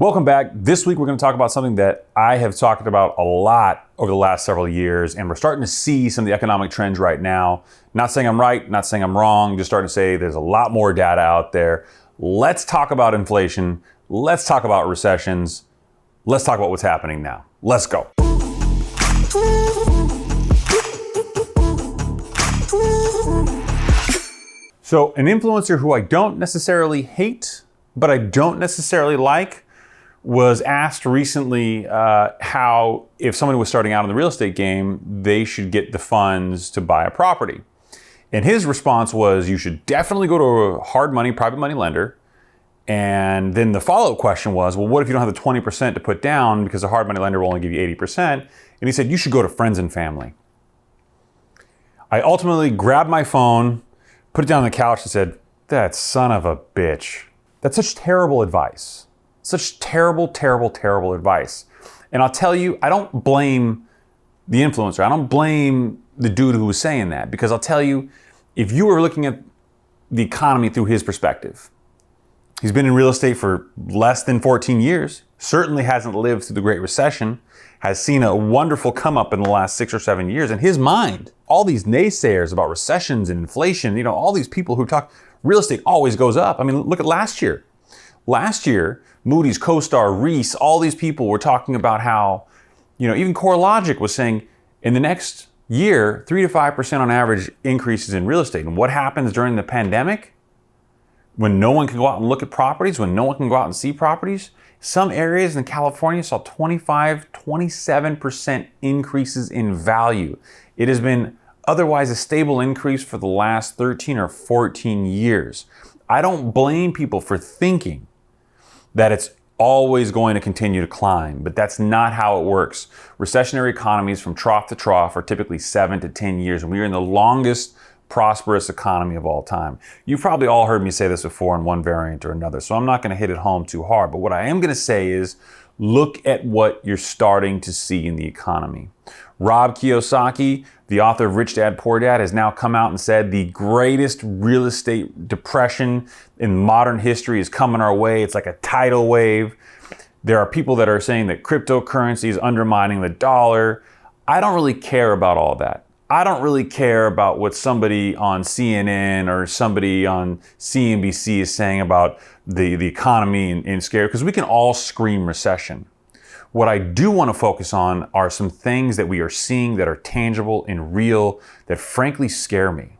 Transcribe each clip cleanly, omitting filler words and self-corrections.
Welcome back. This week we're going to talk about something that I have talked about a lot over the last several years, and we're starting to see some of the economic trends right now. Not saying I'm right, not saying I'm wrong, just starting to say there's a lot more data out there. Let's talk about inflation. Let's talk about recessions. Let's talk about what's happening now. Let's go. So an influencer who I don't necessarily hate, but I don't necessarily like, was asked recently how, if somebody was starting out in the real estate game, they should get the funds to buy a property. And his response was, you should definitely go to a hard money, private money lender. And then the follow-up question was, well, what if you don't have the 20% to put down because a hard money lender will only give you 80%? And he said, you should go to friends and family. I ultimately grabbed my phone, put it down on the couch and said, that son of a bitch. That's such terrible advice. Such terrible, terrible, terrible advice. And I'll tell you, I don't blame the influencer. I don't blame the dude who was saying that, because I'll tell you, if you were looking at the economy through his perspective, he's been in real estate for less than 14 years, certainly hasn't lived through the Great Recession, has seen a wonderful come up in the last 6 or 7 years. In his mind, all these naysayers about recessions and inflation, all these people who talk real estate always goes up. I mean, look at last year. Last year, Moody's, CoStar, Reese, all these people were talking about how, even CoreLogic was saying in the next year, 3 to 5% on average increases in real estate. And what happens during the pandemic? When no one can go out and look at properties, when no one can go out and see properties, some areas in California saw 25, 27% increases in value. It has been otherwise a stable increase for the last 13 or 14 years. I don't blame people for thinking that it's always going to continue to climb, but that's not how it works. Recessionary economies from trough to trough are typically 7 to 10 years, and we are in the longest prosperous economy of all time. You've probably all heard me say this before in one variant or another, so I'm not going to hit it home too hard, but what I am going to say is look at what you're starting to see in the economy. Rob Kiyosaki, the author of Rich Dad, Poor Dad, has now come out and said the greatest real estate depression in modern history is coming our way. It's like a tidal wave. There are people that are saying that cryptocurrency is undermining the dollar. I don't really care about all that. I don't really care about what somebody on CNN or somebody on CNBC is saying about the economy and scare, because we can all scream recession. What I do want to focus on are some things that we are seeing that are tangible and real that frankly scare me.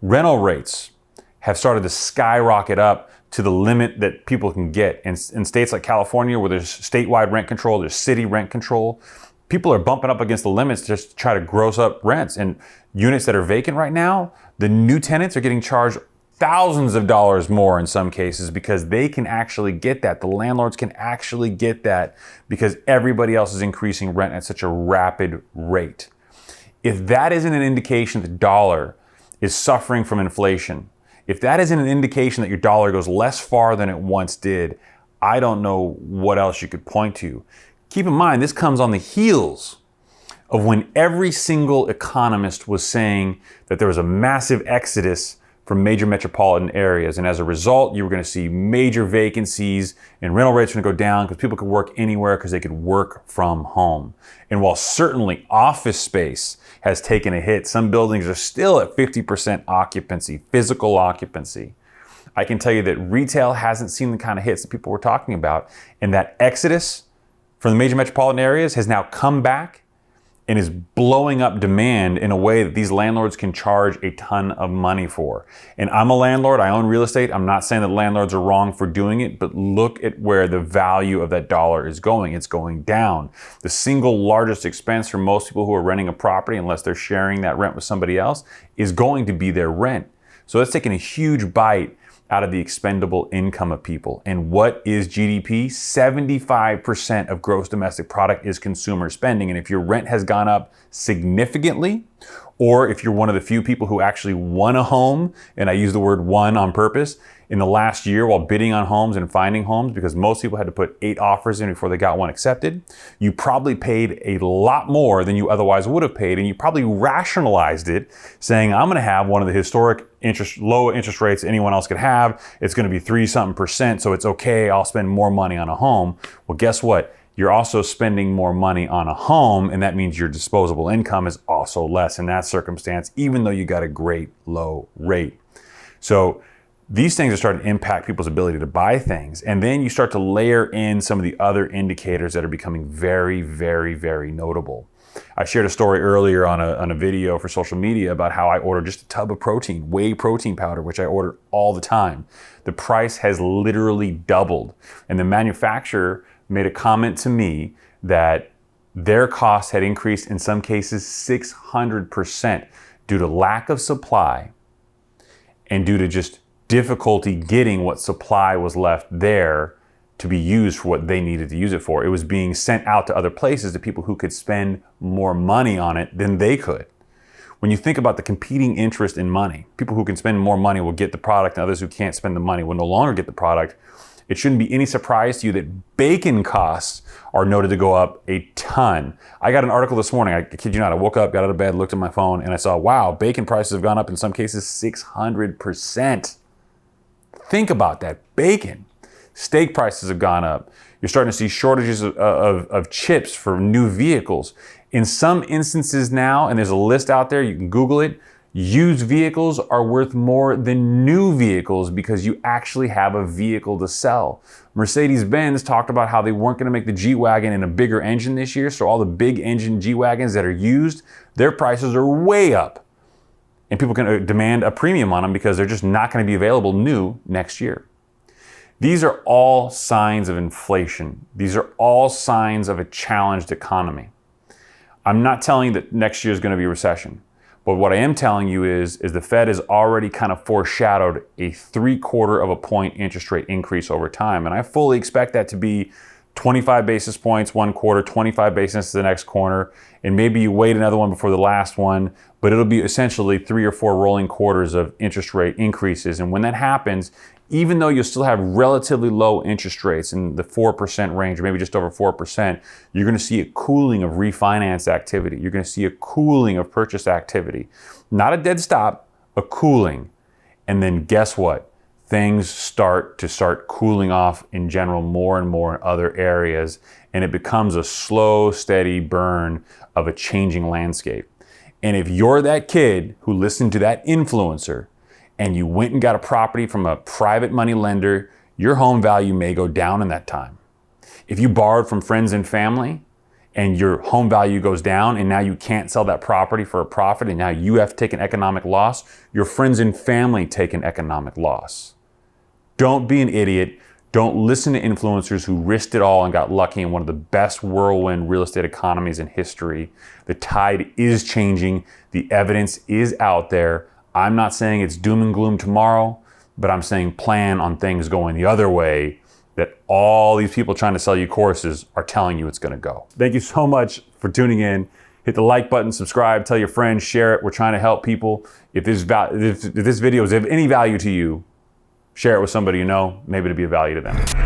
Rental rates have started to skyrocket up to the limit that people can get. In states like California, where there's statewide rent control, there's city rent control, people are bumping up against the limits just to try to gross up rents. And units that are vacant right now, the new tenants are getting charged thousands of dollars more in some cases because they can actually get that. The landlords can actually get that because everybody else is increasing rent at such a rapid rate. If that isn't an indication the dollar is suffering from inflation, if that isn't an indication that your dollar goes less far than it once did, I don't know what else you could point to. Keep in mind, this comes on the heels of when every single economist was saying that there was a massive exodus from major metropolitan areas. And as a result, you were going to see major vacancies and rental rates were going to go down because people could work anywhere because they could work from home. And while certainly office space has taken a hit, some buildings are still at 50% occupancy, physical occupancy. I can tell you that retail hasn't seen the kind of hits that people were talking about. And that exodus from the major metropolitan areas has now come back and is blowing up demand in a way that these landlords can charge a ton of money for. And I'm a landlord, I own real estate. I'm not saying that landlords are wrong for doing it, but look at where the value of that dollar is going. It's going down. The single largest expense for most people who are renting a property, unless they're sharing that rent with somebody else, is going to be their rent. So that's taking a huge bite out of the expendable income of people. And what is GDP? 75% of gross domestic product is consumer spending. And if your rent has gone up significantly, or if you're one of the few people who actually won a home, and I use the word won on purpose, in the last year while bidding on homes and finding homes, because most people had to put 8 offers in before they got one accepted, you probably paid a lot more than you otherwise would have paid, and you probably rationalized it, saying, I'm going to have one of the historic low interest rates anyone else could have. It's going to be 3-something%, so it's okay, I'll spend more money on a home. Well, guess what? You're also spending more money on a home, and that means your disposable income is also less in that circumstance, even though you got a great low rate. So these things are starting to impact people's ability to buy things. And then you start to layer in some of the other indicators that are becoming very, very, very notable. I shared a story earlier on a video for social media about how I ordered just a tub of protein, whey protein powder, which I order all the time. The price has literally doubled. And the manufacturer made a comment to me that their costs had increased in some cases 600% due to lack of supply and due to just difficulty getting what supply was left there to be used for what they needed to use it for. It was being sent out to other places to people who could spend more money on it than they could. When you think about the competing interest in money, people who can spend more money will get the product and others who can't spend the money will no longer get the product. It shouldn't be any surprise to you that bacon costs are noted to go up a ton. I got an article this morning, I kid you not, I woke up, got out of bed, looked at my phone, and I saw, wow, bacon prices have gone up in some cases 600%. Think about that, bacon. Steak prices have gone up. You're starting to see shortages of chips for new vehicles. In some instances now, and there's a list out there, you can Google it, used vehicles are worth more than new vehicles because you actually have a vehicle to sell. Mercedes-Benz talked about how they weren't going to make the G-Wagon in a bigger engine this year, so all the big engine G-Wagons that are used, their prices are way up. And people can demand a premium on them because they're just not going to be available new next year. These are all signs of inflation. These are all signs of a challenged economy. I'm not telling you that next year is going to be a recession, but what I am telling you is the Fed has already kind of foreshadowed a 0.75 point interest rate increase over time. And I fully expect that to be 25 basis points one quarter, 25 basis points the next quarter, and maybe you wait another one before the last one, but it'll be essentially 3 or 4 rolling quarters of interest rate increases. And when that happens, even though you'll still have relatively low interest rates in the 4% range, or maybe just over 4%, you're going to see a cooling of refinance activity. You're going to see a cooling of purchase activity. Not a dead stop, a cooling. And then guess what? Things start cooling off in general more and more in other areas, and it becomes a slow, steady burn of a changing landscape. And if you're that kid who listened to that influencer and you went and got a property from a private money lender, your home value may go down in that time. If you borrowed from friends and family and your home value goes down and now you can't sell that property for a profit and now you have to take an economic loss, your friends and family take an economic loss. Don't be an idiot. Don't listen to influencers who risked it all and got lucky in one of the best whirlwind real estate economies in history. The tide is changing. The evidence is out there. I'm not saying it's doom and gloom tomorrow, but I'm saying plan on things going the other way that all these people trying to sell you courses are telling you it's going to go. Thank you so much for tuning in. Hit the like button, subscribe, tell your friends, share it. We're trying to help people. If this video is of any value to you, share it with somebody you know, maybe it'll be of value to them.